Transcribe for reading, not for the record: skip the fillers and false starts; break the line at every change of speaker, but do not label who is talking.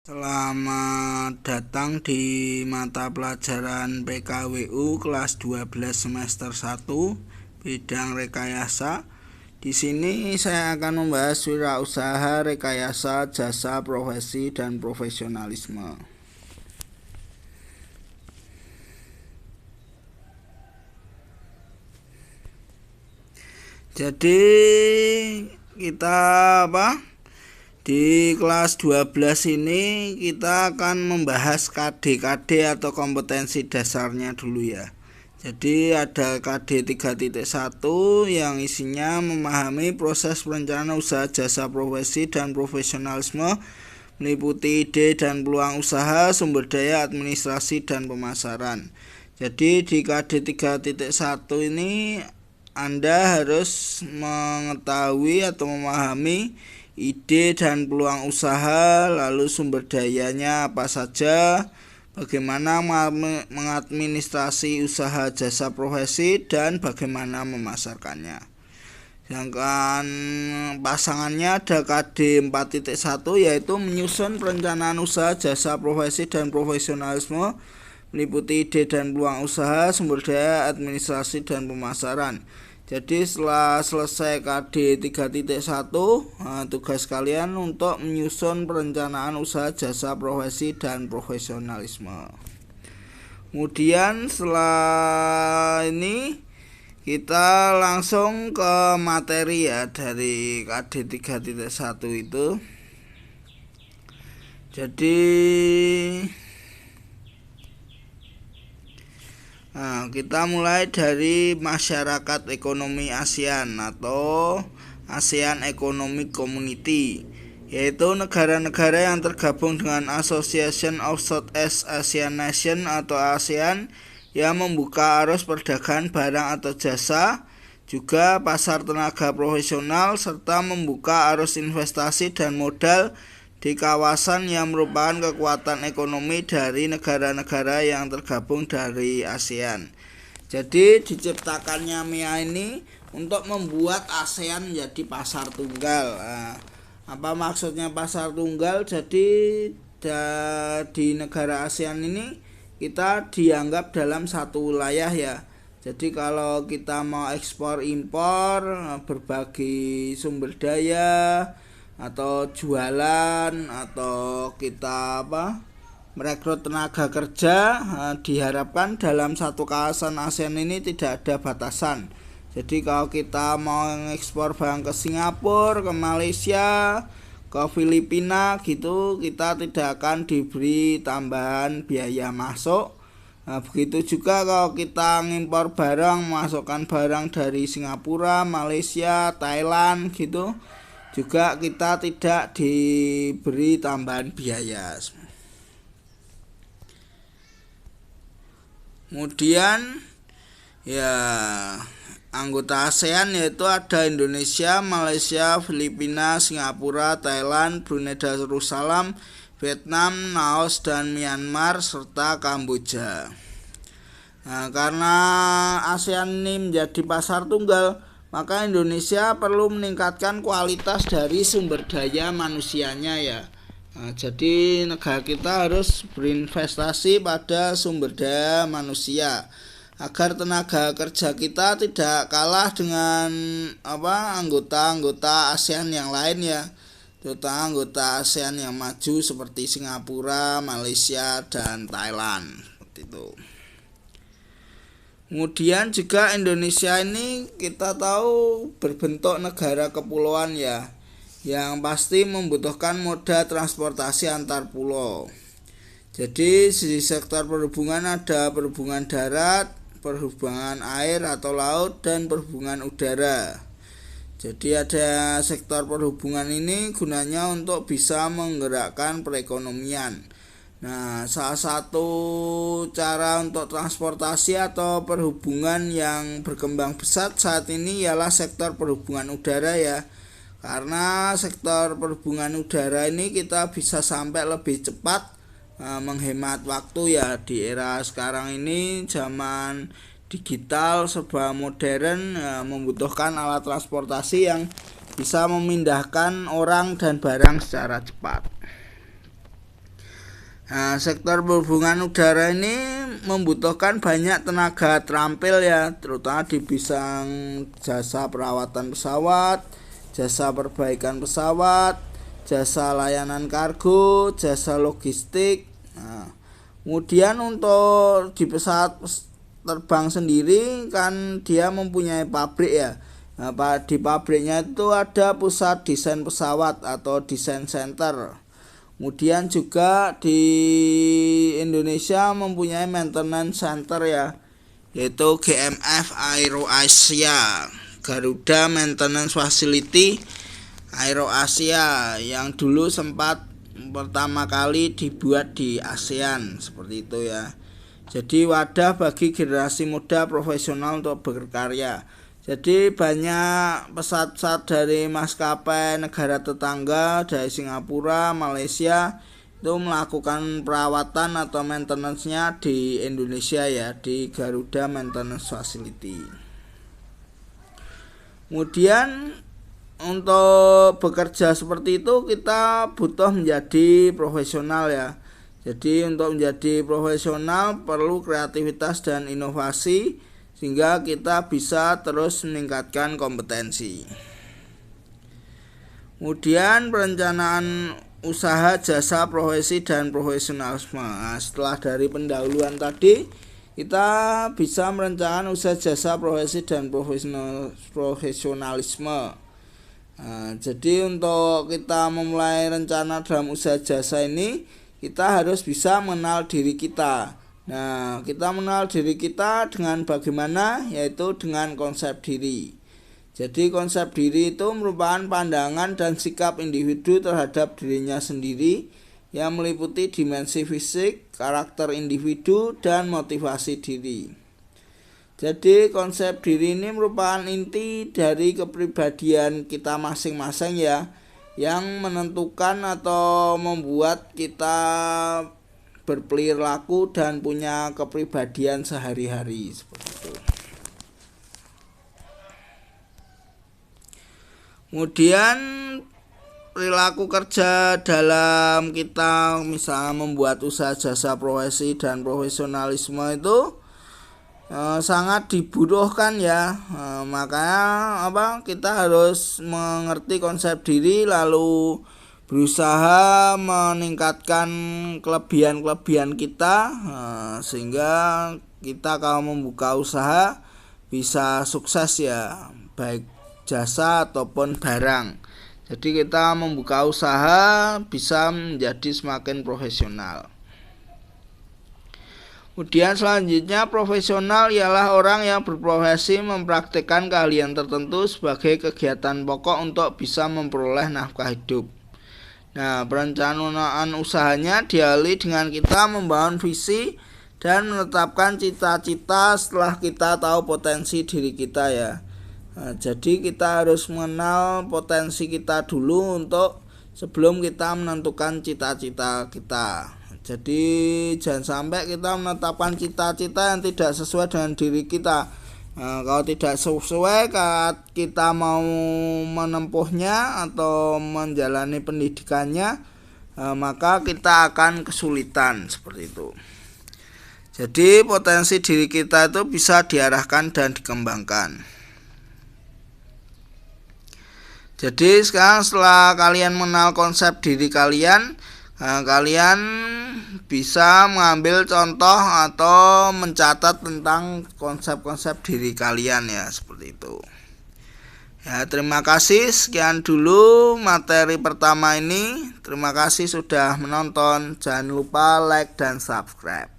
Selamat datang di mata pelajaran PKWU kelas 12 semester 1 bidang rekayasa. Di sini saya akan membahas wirausaha, rekayasa, jasa, profesi, dan profesionalisme. Jadi kita di kelas 12 ini kita akan membahas KD atau kompetensi dasarnya dulu ya. Jadi ada KD 3.1 yang isinya memahami proses perencanaan usaha, jasa, profesi, dan profesionalisme, meliputi ide dan peluang usaha, sumber daya, administrasi, dan pemasaran. Jadi di KD 3.1 ini Anda harus mengetahui atau memahami ide dan peluang usaha, lalu sumber dayanya apa saja, bagaimana mengadministrasi usaha, jasa, profesi, dan bagaimana memasarkannya. Sedangkan pasangannya ada KD 4.1 yaitu menyusun perencanaan usaha, jasa, profesi, dan profesionalisme, meliputi ide dan peluang usaha, sumber daya, administrasi, dan pemasaran. Jadi setelah selesai KD 3.1, tugas kalian untuk menyusun perencanaan usaha, jasa, profesi, dan profesionalisme. Kemudian setelah ini kita langsung ke materi ya dari KD 3.1 itu. Jadi kita mulai dari masyarakat ekonomi ASEAN atau ASEAN Economic Community, yaitu negara-negara yang tergabung dengan Association of Southeast Asian Nations atau ASEAN yang membuka arus perdagangan barang atau jasa, juga pasar tenaga profesional, serta membuka arus investasi dan modal di kawasan yang merupakan kekuatan ekonomi dari negara-negara yang tergabung dari ASEAN. Jadi diciptakannya MIA ini untuk membuat ASEAN menjadi pasar tunggal. Apa maksudnya pasar tunggal? Jadi di negara ASEAN ini kita dianggap dalam satu wilayah ya. Jadi kalau kita mau ekspor impor berbagai sumber daya atau jualan atau kita merekrut tenaga kerja, diharapkan dalam satu kawasan ASEAN ini tidak ada batasan. Jadi kalau kita mau ekspor barang ke Singapura, ke Malaysia, ke Filipina gitu, kita tidak akan diberi tambahan biaya masuk. Begitu juga kalau kita ngimpor barang, masukkan barang dari Singapura, Malaysia, Thailand gitu, juga kita tidak diberi tambahan biaya. Kemudian ya anggota ASEAN yaitu ada Indonesia, Malaysia, Filipina, Singapura, Thailand, Brunei Darussalam, Vietnam, Laos, dan Myanmar, serta Kamboja. Karena ASEAN ini menjadi pasar tunggal, maka Indonesia perlu meningkatkan kualitas dari sumber daya manusianya ya. Jadi negara kita harus berinvestasi pada sumber daya manusia agar tenaga kerja kita tidak kalah dengan anggota-anggota ASEAN yang lain ya, terutama anggota ASEAN yang maju seperti Singapura, Malaysia, dan Thailand seperti itu. Kemudian juga Indonesia ini kita tahu berbentuk negara kepulauan ya, yang pasti membutuhkan moda transportasi antar pulau. Jadi di sektor perhubungan ada perhubungan darat, perhubungan air atau laut, dan perhubungan udara. Jadi ada sektor perhubungan ini gunanya untuk bisa menggerakkan perekonomian. Nah, salah satu cara untuk transportasi atau perhubungan yang berkembang pesat saat ini ialah sektor perhubungan udara ya. Karena sektor perhubungan udara ini kita bisa sampai lebih cepat, menghemat waktu ya. Di era sekarang ini zaman digital serba modern, membutuhkan alat transportasi yang bisa memindahkan orang dan barang secara cepat. Nah, sektor perhubungan udara ini membutuhkan banyak tenaga terampil ya, terutama di bidang jasa perawatan pesawat, jasa perbaikan pesawat, jasa layanan kargo, jasa logistik. Nah, kemudian untuk di pesawat terbang sendiri kan dia mempunyai pabrik ya. Nah, di pabriknya itu ada pusat desain pesawat atau desain center. Kemudian juga di Indonesia mempunyai maintenance center ya, yaitu GMF Aero Asia, Garuda Maintenance Facility Aero Asia, yang dulu sempat pertama kali dibuat di ASEAN seperti itu ya. Jadi wadah bagi generasi muda profesional untuk berkarya. Jadi banyak pesawat-pesawat dari maskapai negara tetangga dari Singapura, Malaysia itu melakukan perawatan atau maintenance-nya di Indonesia ya, di Garuda Maintenance Facility. Kemudian untuk bekerja seperti itu kita butuh menjadi profesional ya. Jadi untuk menjadi profesional perlu kreativitas dan inovasi, sehingga kita bisa terus meningkatkan kompetensi. Kemudian perencanaan usaha, jasa, profesi, dan profesionalisme. Nah, setelah dari pendahuluan tadi, kita bisa merencanakan usaha, jasa, profesi, dan profesionalisme. Nah, jadi untuk kita memulai rencana dalam usaha jasa ini, kita harus bisa mengenal diri kita. Nah, kita mengenal diri kita dengan bagaimana? Yaitu dengan konsep diri. Jadi konsep diri itu merupakan pandangan dan sikap individu terhadap dirinya sendiri yang meliputi dimensi fisik, karakter individu, dan motivasi diri. Jadi konsep diri ini merupakan inti dari kepribadian kita masing-masing ya, yang menentukan atau membuat kita berperilaku dan punya kepribadian sehari-hari seperti itu. Kemudian perilaku kerja dalam kita misalnya membuat usaha, jasa, profesi, dan profesionalisme itu sangat dibutuhkan ya. Makanya kita harus mengerti konsep diri, lalu berusaha meningkatkan kelebihan-kelebihan kita, sehingga kita kalau membuka usaha bisa sukses ya, baik jasa ataupun barang. Jadi kita membuka usaha bisa menjadi semakin profesional. Kemudian selanjutnya, profesional ialah orang yang berprofesi mempraktikkan keahlian tertentu sebagai kegiatan pokok untuk bisa memperoleh nafkah hidup. Nah, perencanaan usahanya diawali dengan kita membangun visi dan menetapkan cita-cita setelah kita tahu potensi diri kita ya. Nah, jadi kita harus mengenal potensi kita dulu untuk sebelum kita menentukan cita-cita kita. Jadi jangan sampai kita menetapkan cita-cita yang tidak sesuai dengan diri kita. Nah, kalau tidak sesuai kita mau menempuhnya atau menjalani pendidikannya, maka kita akan kesulitan seperti itu. Jadi potensi diri kita itu bisa diarahkan dan dikembangkan. Jadi sekarang setelah kalian mengenal konsep diri kalian, kalian bisa mengambil contoh atau mencatat tentang konsep-konsep diri kalian ya, seperti itu. Ya, terima kasih, sekian dulu materi pertama ini. Terima kasih sudah menonton. Jangan lupa like dan subscribe.